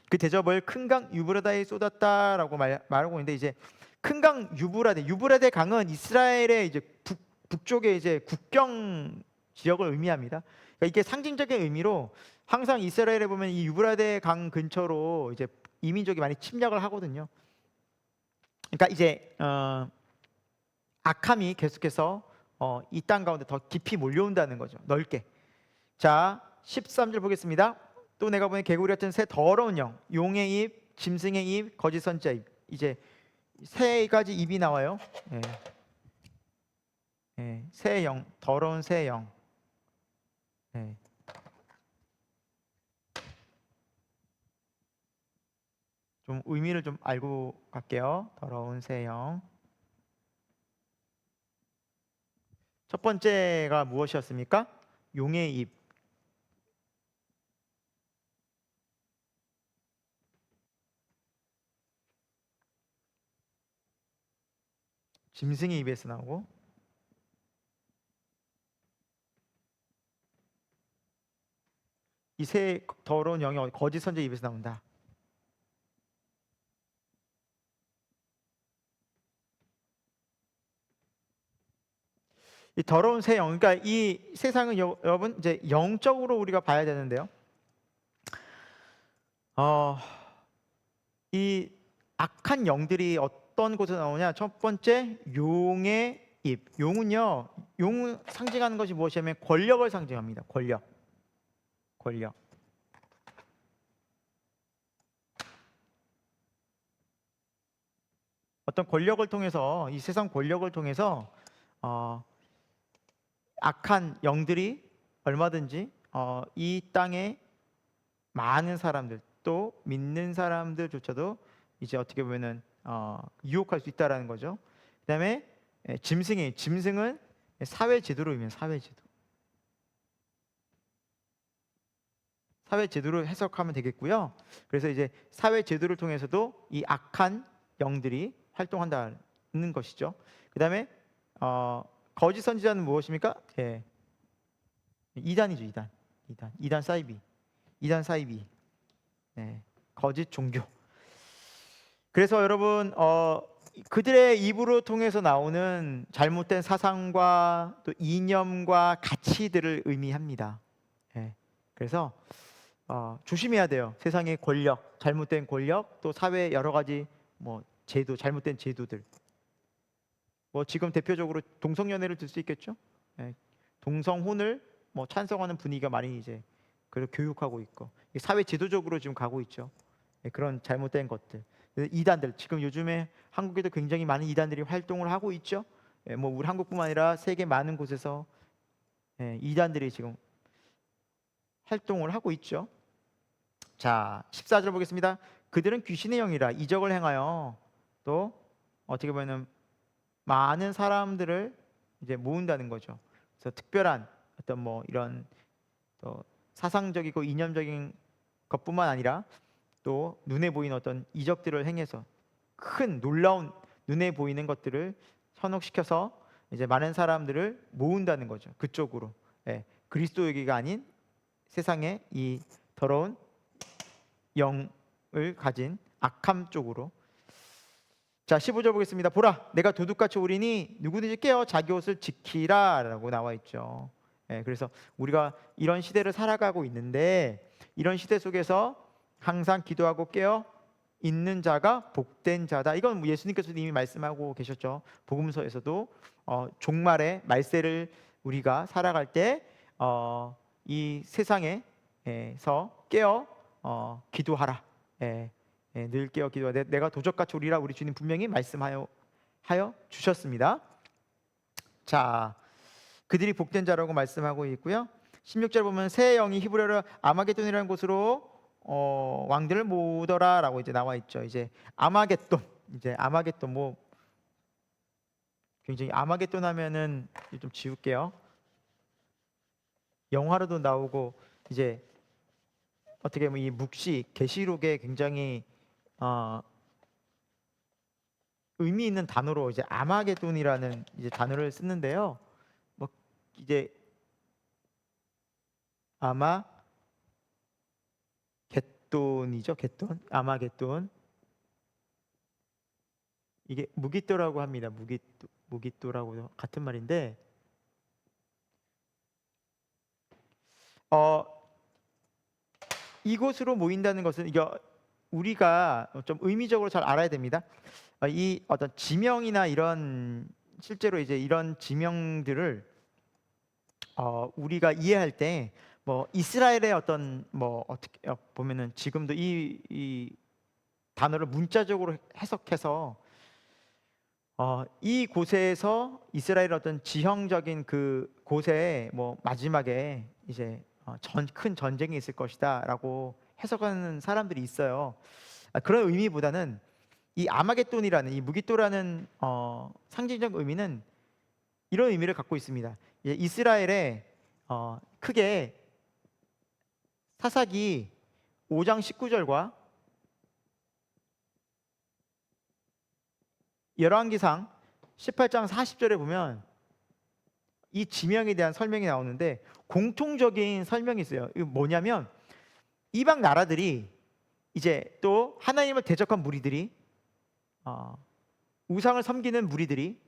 그 대접을 큰 강 유브라다에 쏟았다라고 말하고 있는데, 이제 큰 강 유브라데 강은 이스라엘의 이제 북쪽의 이제 국경 지역을 의미합니다. 그러니까 이게 상징적인 의미로 항상 이스라엘에 보면 이 유브라데 강 근처로 이제 이민족이 많이 침략을 하거든요. 그러니까 이제 악함이 계속해서 이 땅 가운데 더 깊이 몰려온다는 거죠. 넓게. 자, 13절 보겠습니다. 또 내가 보니 개구리 같은 새 더러운 영, 용의 입, 짐승의 입, 거짓 선지자 입. 이제 세 가지 입이 나와요. 예. 예. 새 영, 더러운 새 영. 예. 좀 의미를 좀 알고 갈게요. 더러운 새 영. 첫 번째가 무엇이었습니까? 용의 입. 짐승의 입에서 나오고, 이 새 더러운 영이 거짓 선지자 입에서 나온다. 이 더러운 새 영, 그러니까 이 세상은 여러분 이제 영적으로 우리가 봐야 되는데요. 이 악한 영들이 어떤 곳에 나오냐? 첫 번째, 용의 입. 용은요, 용 상징하는 것이 무엇이냐면 권력을 상징합니다. 권력. 어떤 권력을 통해서, 이 세상 권력을 통해서 악한 영들이 얼마든지 이 땅에 많은 사람들, 또 믿는 사람들조차도 이제 어떻게 보면은 유혹할 수 있다라는 거죠. 그다음에 짐승은 사회 제도로 의미해요. 사회 제도로 해석하면 되겠고요. 그래서 이제 사회 제도를 통해서도 이 악한 영들이 활동한다는 것이죠. 그다음에 거짓 선지자는 무엇입니까? 예. 이단이죠, 이단 사이비. 네. 거짓 종교. 그래서 여러분 그들의 입으로 통해서 나오는 잘못된 사상과 또 이념과 가치들을 의미합니다. 예. 그래서 조심해야 돼요. 세상의 권력, 잘못된 권력, 또 사회 여러 가지 뭐 제도, 잘못된 제도들. 뭐 지금 대표적으로 동성연애를 들 수 있겠죠. 예. 동성혼을 뭐 찬성하는 분위기가 많이 이제 그걸 교육하고 있고, 사회 제도적으로 지금 가고 있죠. 예, 그런 잘못된 것들, 이단들, 지금 요즘에 한국에도 굉장히 많은 이단들이 활동을 하고 있죠. 예, 뭐 우리 한국뿐만 아니라 세계 많은 곳에서 이단들이 지금 활동을 하고 있죠. 자, 14절 보겠습니다. 그들은 귀신의 영이라 이적을 행하여 또 어떻게 보면 많은 사람들을 이제 모은다는 거죠. 그래서 특별한 어떤 뭐 이런 또 사상적이고 이념적인 것뿐만 아니라 또 눈에 보이는 어떤 이적들을 행해서 큰 놀라운 눈에 보이는 것들을 현혹시켜서 이제 많은 사람들을 모은다는 거죠. 그쪽으로. 예, 그리스도에게가 아닌 세상의 이 더러운 영을 가진 악함 쪽으로. 자, 15절 보겠습니다. 보라, 내가 도둑같이 오리니 누구든지 깨어 자기 옷을 지키라 라고 나와 있죠. 예, 그래서 우리가 이런 시대를 살아가고 있는데, 이런 시대 속에서 항상 기도하고 깨어 있는 자가 복된 자다. 이건 뭐 예수님께서도 이미 말씀하고 계셨죠. 복음서에서도 종말의 말세를 우리가 살아갈 때 이 세상에서 깨어 기도하라. 늘 깨어 기도하라. 내가 도적같이 오리라. 우리 주님 분명히 말씀하여 주셨습니다. 자, 그들이 복된 자라고 말씀하고 있고요. 16절 보면 새 영이 히브리어로 아마게돈이라는 곳으로 왕들을 모으더라라고 이제 나와 있죠. 이제 아마겟돈, 이제 아마겟돈 뭐 굉장히 아마겟돈 하면은 좀 지울게요. 영화로도 나오고 이제 어떻게 보면 이 묵시 계시록에 굉장히 의미 있는 단어로 이제 아마겟돈이라는 이제 단어를 쓰는데요. 뭐 이제 아마겟돈이죠, 겟돈, 아마겟돈. 이게 무기또라고 합니다. 무기또라고 같은 말인데, 이곳으로 모인다는 것은 이게 우리가 좀 의미적으로 잘 알아야 됩니다. 이 어떤 지명이나 이런 실제로 이제 이런 지명들을 우리가 이해할 때 뭐 이스라엘의 어떤 뭐 어떻게 보면은 지금도 이 단어를 문자적으로 해석해서 이 곳에서 이스라엘 어떤 지형적인 그 곳에 뭐 마지막에 이제 큰 전쟁이 있을 것이다라고 해석하는 사람들이 있어요. 그런 의미보다는 이 아마겟돈이라는 이 무기또라는 상징적 의미는 이런 의미를 갖고 있습니다. 이스라엘에 크게 사사기 5장 19절과 열왕기상 18장 40절에 보면 이 지명에 대한 설명이 나오는데 공통적인 설명이 있어요. 이거 뭐냐면 이방 나라들이 이제 또 하나님을 대적한 무리들이 우상을 섬기는 무리들이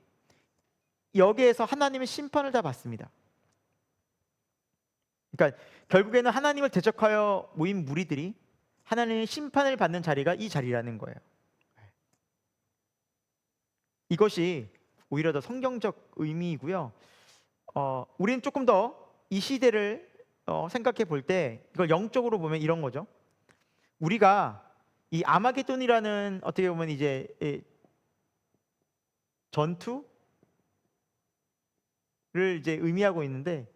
여기에서 하나님의 심판을 다 받습니다. 그러니까 결국에는 하나님을 대적하여 모인 무리들이 하나님의 심판을 받는 자리가 이 자리라는 거예요. 이것이 오히려 더 성경적 의미이고요. 우리는 조금 더 이 시대를 생각해 볼 때 이걸 영적으로 보면 이런 거죠. 우리가 이 아마겟돈이라는 어떻게 보면 이제 전투를 이제 의미하고 있는데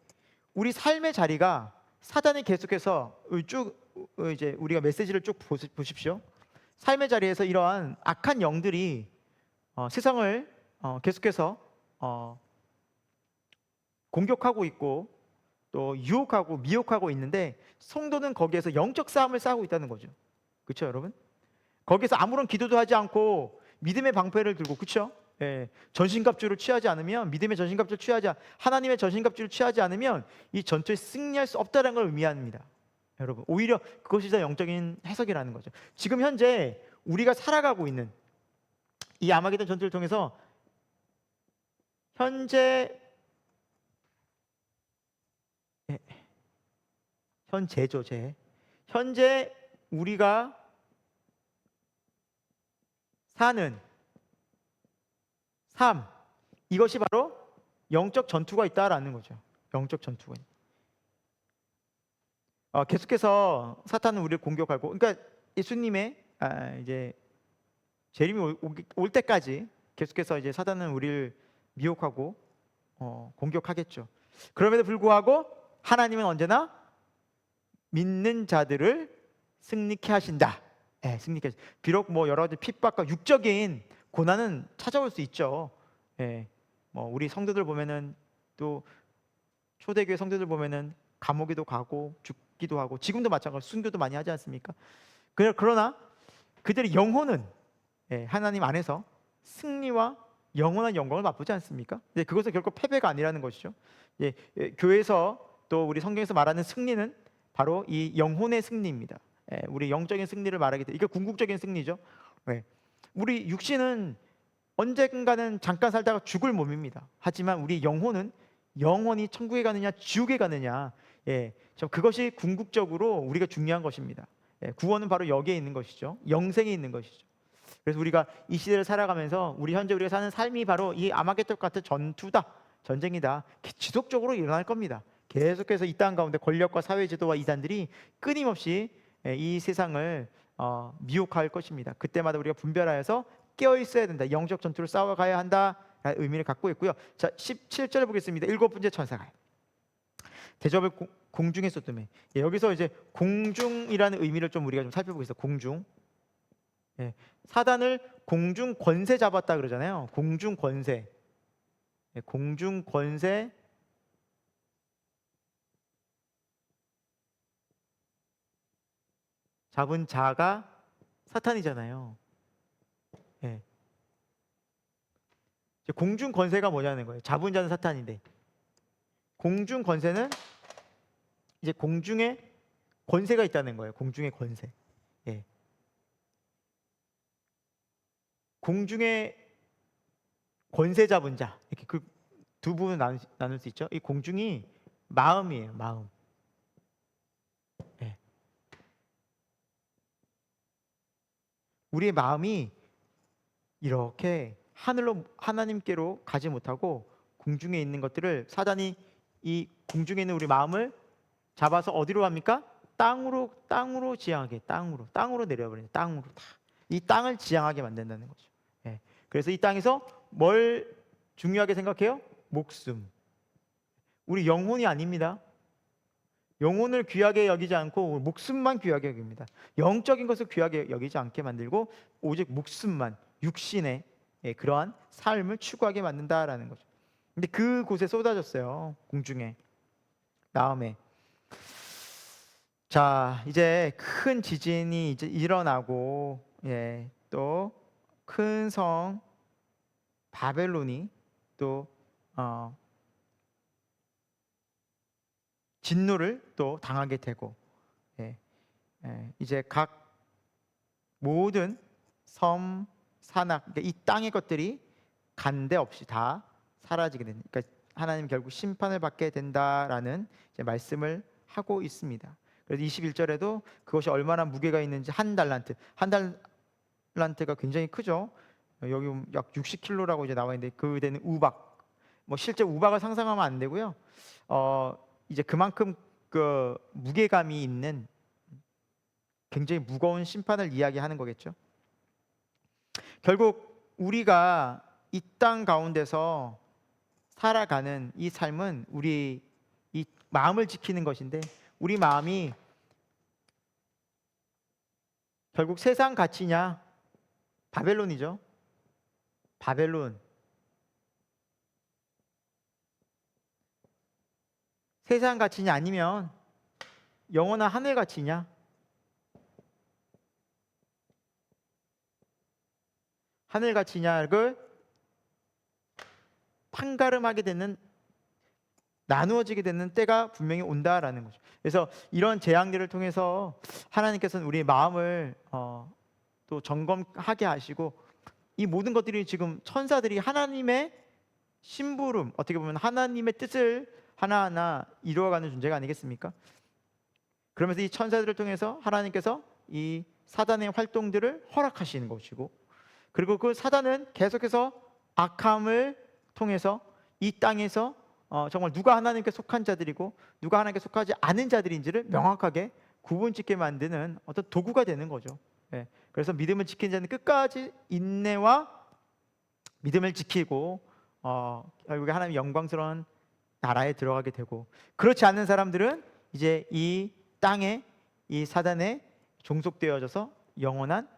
우리 삶의 자리가 사단이 계속해서 쭉 이제 우리가 메시지를 쭉 보십시오. 삶의 자리에서 이러한 악한 영들이 세상을 계속해서 공격하고 있고 또 유혹하고 미혹하고 있는데 성도는 거기에서 영적 싸움을 싸우고 있다는 거죠. 그렇죠, 여러분? 거기서 아무런 기도도 하지 않고 믿음의 방패를 들고, 그렇죠? 전신갑주를 취하지 않으면, 믿음의 전신갑주를 취하지 하나님의 전신갑주를 취하지 않으면 이 전투에 승리할 수 없다는 걸 의미합니다. 여러분, 오히려 그것이 더 영적인 해석이라는 거죠. 지금 현재 우리가 살아가고 있는 이 아마겟돈 전투를 통해서 현재죠. 현재 우리가 사는 삶, 이것이 바로 영적 전투가 있다라는 거죠. 영적 전투가. 계속해서 사탄은 우리를 공격하고, 그러니까 예수님의 이제 재림이 올 때까지 계속해서 이제 사탄은 우리를 미혹하고 공격하겠죠. 그럼에도 불구하고 하나님은 언제나 믿는 자들을 승리케 하신다. 승리케. 비록 뭐 여러 가지 핍박과 육적인 고난은 찾아올 수 있죠. 뭐 우리 성도들 보면은 또 초대교회 성도들 보면은 감옥에도 가고 죽기도 하고 지금도 마찬가지로 순교도 많이 하지 않습니까? 그러나 그들의 영혼은 하나님 안에서 승리와 영원한 영광을 맛보지 않습니까? 그것은 결코 패배가 아니라는 것이죠. 교회에서 또 우리 성경에서 말하는 승리는 바로 이 영혼의 승리입니다. 우리 영적인 승리를 말하기 때문에 이게 궁극적인 승리죠. 우리 육신은 언젠가는 잠깐 살다가 죽을 몸입니다. 하지만 우리 영혼은 영원히 천국에 가느냐 지옥에 가느냐, 그것이 궁극적으로 우리가 중요한 것입니다. 구원은 바로 여기에 있는 것이죠. 영생에 있는 것이죠. 그래서 우리가 이 시대를 살아가면서 현재 우리가 사는 삶이 바로 이 아마겟돈 같은 전투다, 전쟁이다. 지속적으로 일어날 겁니다. 계속해서 이 땅 가운데 권력과 사회제도와 이단들이 끊임없이 이 세상을 미혹할 것입니다. 그때마다 우리가 분별하여서 깨어 있어야 된다. 영적 전투를 싸워가야 한다라는 의미를 갖고 있고요. 자, 17절 보겠습니다. 일곱 번째 천사가 대접을 공중에 쏟음에. 예, 여기서 이제 공중이라는 의미를 좀 우리가 좀 살펴보겠습니다. 공중. 예, 사단을 공중 권세 잡았다 그러잖아요. 공중 권세. 예, 공중 권세 잡은 자가 사탄이잖아요. 예. 공중 권세가 뭐냐는 거예요. 잡은 자는 사탄인데, 공중 권세는 이제 공중에 권세가 있다는 거예요. 공중의 권세. 예. 공중에 권세 잡은 자, 이렇게 그 두 부분 나눌 수 있죠. 이 공중이 마음이에요. 마음. 예. 우리의 마음이 이렇게 하늘로 하나님께로 가지 못하고 공중에 있는 것들을 사단이 이 공중에 있는 우리 마음을 잡아서 어디로 갑니까? 땅으로 지향하게, 땅으로 내려버리는, 땅으로 다. 이 땅을 지향하게 만든다는 거죠. 예. 그래서 이 땅에서 뭘 중요하게 생각해요? 목숨. 우리 영혼이 아닙니다. 영혼을 귀하게 여기지 않고 목숨만 귀하게 여깁니다. 영적인 것을 귀하게 여기지 않게 만들고 오직 목숨만, 육신의 그러한 삶을 추구하게 만든다라는 거죠. 근데 그곳에 쏟아졌어요. 공중에, 다음에. 자, 이제 큰 지진이 이제 일어나고, 예, 또 큰 성 바벨론이 또 진노를 또 당하게 되고, 예, 이제 각 모든 섬, 산악, 그러니까 이 땅의 것들이 간데 없이 다 사라지게 되는. 그러니까 하나님 결국 심판을 받게 된다라는 이제 말씀을 하고 있습니다. 그래서 21절에도 그것이 얼마나 무게가 있는지 한 달란트가 굉장히 크죠. 여기 약 60kg라고 이제 나와 있는데 그 되는 우박. 뭐 실제 우박을 상상하면 안 되고요. 이제 그만큼 그 무게감이 있는 굉장히 무거운 심판을 이야기하는 거겠죠. 결국 우리가 이 땅 가운데서 살아가는 이 삶은 우리 이 마음을 지키는 것인데, 우리 마음이 결국 세상 가치냐? 바벨론이죠. 바벨론. 세상 가치냐 아니면 영원한 하늘 가치냐? 하늘 가치냐를 판가름하게 되는, 나누어지게 되는 때가 분명히 온다라는 거죠. 그래서 이런 재앙들을 통해서 하나님께서는 우리의 마음을 또 점검하게 하시고, 이 모든 것들이 지금 천사들이 하나님의 심부름, 어떻게 보면 하나님의 뜻을 하나하나 이루어가는 존재가 아니겠습니까? 그러면서 이 천사들을 통해서 하나님께서 이 사단의 활동들을 허락하시는 것이고, 그리고 그 사단은 계속해서 악함을 통해서 이 땅에서 정말 누가 하나님께 속한 자들이고 누가 하나님께 속하지 않은 자들인지를 명확하게 구분짓게 만드는 어떤 도구가 되는 거죠. 예. 그래서 믿음을 지키는 자는 끝까지 인내와 믿음을 지키고 결국에 하나님의 영광스러운 나라에 들어가게 되고, 그렇지 않는 사람들은 이제 이 땅에 이 사단에 종속되어져서 영원한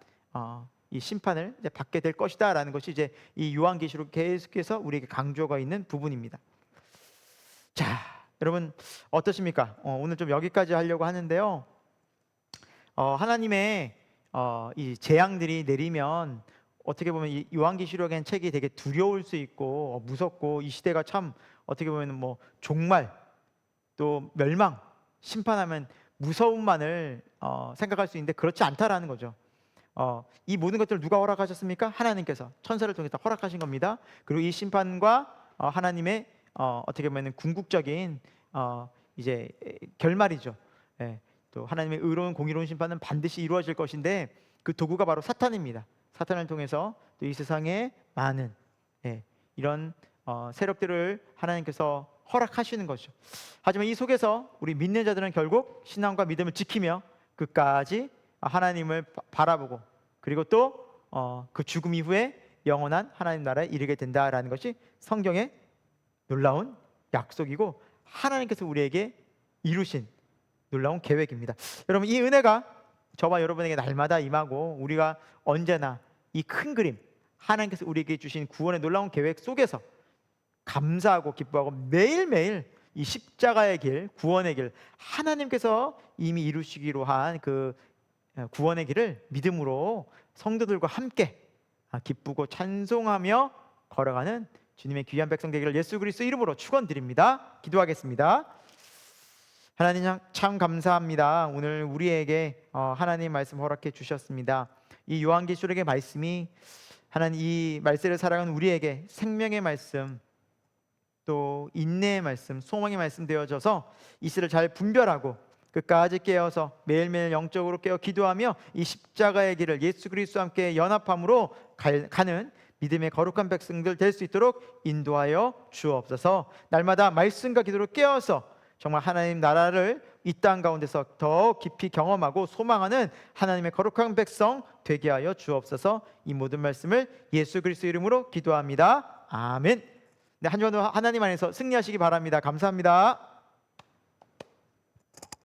이 심판을 이제 받게 될 것이다라는 것이 이제 이 요한계시록 계속해서 우리에게 강조가 있는 부분입니다. 자, 여러분 어떠십니까? 오늘 좀 여기까지 하려고 하는데요. 하나님의 이 재앙들이 내리면 어떻게 보면 이 요한계시록엔 책이 되게 두려울 수 있고 무섭고, 이 시대가 참 어떻게 보면 뭐 종말 또 멸망, 심판하면 무서움만을 생각할 수 있는데 그렇지 않다라는 거죠. 이 모든 것들을 누가 허락하셨습니까? 하나님께서 천사를 통해서 허락하신 겁니다. 그리고 이 심판과 하나님의 어떻게 보면 궁극적인 이제 결말이죠. 예, 또 하나님의 의로운 공의로운 심판은 반드시 이루어질 것인데 그 도구가 바로 사탄입니다. 사탄을 통해서 또 이 세상에 많은 이런 세력들을 하나님께서 허락하시는 거죠. 하지만 이 속에서 우리 믿는 자들은 결국 신앙과 믿음을 지키며 끝까지 하나님을 바라보고, 그리고 또 그 죽음 이후에 영원한 하나님 나라에 이르게 된다라는 것이 성경의 놀라운 약속이고, 하나님께서 우리에게 이루신 놀라운 계획입니다. 여러분, 이 은혜가 저와 여러분에게 날마다 임하고 우리가 언제나 이 큰 그림, 하나님께서 우리에게 주신 구원의 놀라운 계획 속에서 감사하고 기뻐하고 매일매일 이 십자가의 길, 구원의 길, 하나님께서 이미 이루시기로 한 그 구원의 길을 믿음으로 성도들과 함께 기쁘고 찬송하며 걸어가는 주님의 귀한 백성 되기를 예수 그리스도 이름으로 축원드립니다. 기도하겠습니다. 하나님 참 감사합니다. 오늘 우리에게 하나님 말씀 허락해 주셨습니다. 이 요한계시록의 말씀이 하나님 이 말씀을 살아가는 우리에게 생명의 말씀, 또 인내의 말씀, 소망의 말씀 되어져서 이슬을 잘 분별하고 끝까지 깨어서 매일매일 영적으로 깨어 기도하며 이 십자가의 길을 예수 그리스도와 함께 연합함으로 가는 믿음의 거룩한 백성들 될 수 있도록 인도하여 주옵소서. 날마다 말씀과 기도로 깨어서 정말 하나님 나라를 이 땅 가운데서 더 깊이 경험하고 소망하는 하나님의 거룩한 백성 되게 하여 주옵소서. 이 모든 말씀을 예수 그리스도 이름으로 기도합니다. 아멘. 네, 한 주간도 하나님 안에서 승리하시기 바랍니다. 감사합니다.